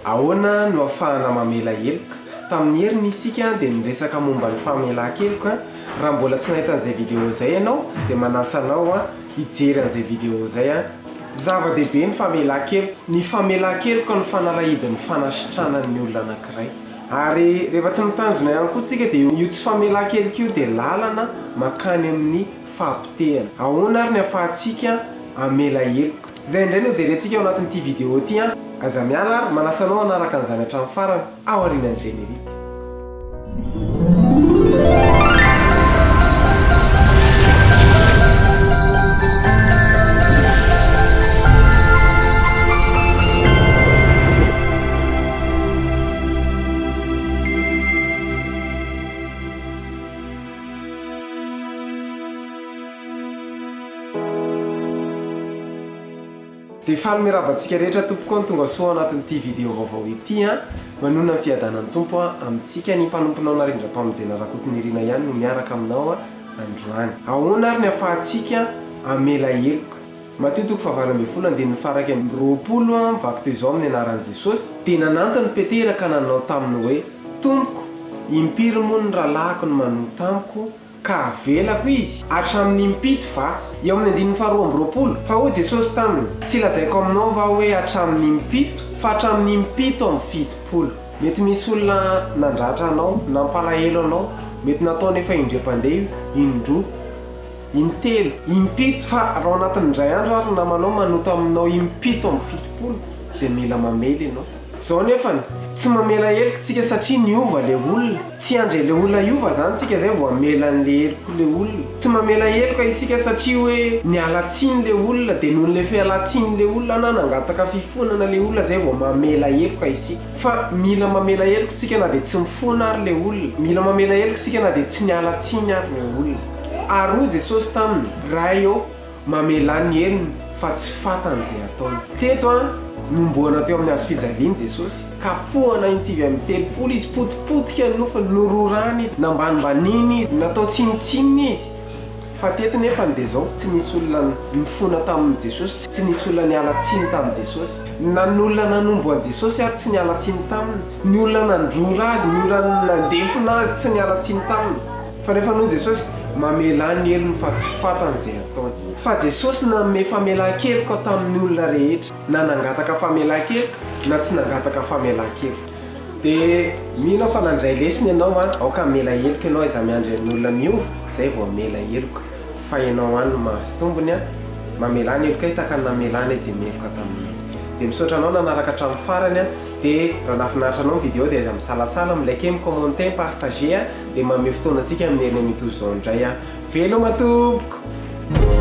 ahoana no ahafahana mamela heloka. Tamin'ny heriny isika dia niresaka momba ny famelan-keloka. Raha mbola tsy nahita an'izay vidéo izay ianao dia manasa anao hijery an'izay vidéo izay. Zava-dehibe ny famelan-keloka. Ny famelan-keloka no fanalahidin'ny fanasitranan'ny olona anankiray. Ary rehefa tsy mitandrina ihany koa tsika dia io tsy famelan-keloka io dia lalana makany amin'ny fahampitehana. Ahoana ary ny ahafahantsika amela heloka. Izay indray no jerentsika ao anatin'ity vidéo ity. Aza miala ary manasa anao hanaraka an'izany hatramin'ny farany ao aorianan'ny générique. Dia faly mirabantsika rehetra tompoko ny tonga soa anatin'ity vidéo vaovao ity. Manona ny fiadanan'ny tompo amintsika ny mpanomponao narindra-pamonjena Rakotonirina ihany no miaraka aminao androany. Ahoana ary ny ahafahantsika amela heloka. Mateo 8:20 mivaky toy izao amin'ny anaran'i Jesosy. Dia nanantony Petera ka nanao taminy hoe, Tompoko, impiry moa ny rahalahiko no manoto amiko ka avelako izy hatramin'ny impito va? Eo amin'ny 2:20. Fa hoy Jesosy taminy, tsy lazaiko aminao va hoe hatramin'ny impito, fa hatramin'ny impito amin'ny fitopolo. Mety misy olona nandratra anao, nampalahelo anao, mety nataony efa indrem-pandeha, indroa, intelo, impito. Fa raha anatin'ny indray andro ary namanao manoto aminao impito amin'ny fitopolo dia mila mamely ianao. Izao nefany tsy mamela heloka tsika satria niova le olona. Tsy andre le olona iova zany tsika zay vao amela an'le heloka le olona. Tsy mamela heloka isika satria hoe nialatsiny le olona dia noho le fialatsiny le olona na nangataka fifonana le olona zay vao mamela heloka isika. Fa mila mamela heloka tsika na dia tsy mifona ary le olona. Mila mamela heloka tsika na dia tsy nialatsiny ary le olona. Ary hoy Jesosy taminy, raha eo mamela ny heliny fa tsy fatany izay ataony. Teto nomboana teo amin'ny hazo fijaliany Jesosy. Kapohana intsivy amin'ny telopolo izy, potipotika ny nofony, nororana izy, nambanimbaniny izy, natao tsinitsininy izy. Fa teto nefa dia izao tsy nisy olona nifona tamin'i Jesosy, tsy nisy olona nialatsiny tamin'i Jesosy. Na ny olona nanombo an'i Jesosy ary tsy nialatsiny taminy. Ny olona nandrora azy, ny olona nandefina azy tsy nialatsiny taminy. Fa rehefa noho Jesosy mamela ny heliny fa tsy fatany izay ataony. Fa Jesosy nanome famelan-keloka tamin'ny olona rehetra, na nangataka famelan-keloka na tsy nangataka famelan-keloka. Dia mila fa nandray lesiny ianao aoka amela heloka ianao iza miandry ny olona miova, izay vao amela heloka. Fa ianao any no mahazo tombony mamela ny heloka hitaka ny namelana izy meloka tamin'ny. Dia misaotra anao nanaraka hatramin'ny farany dia raha nahafinaritra anao ny vidéo dia aza misalasala, milike, micommente, mipartage dia manome fotoana antsika amin'ny herin'ny mitozy izao indray. Velo matomboko!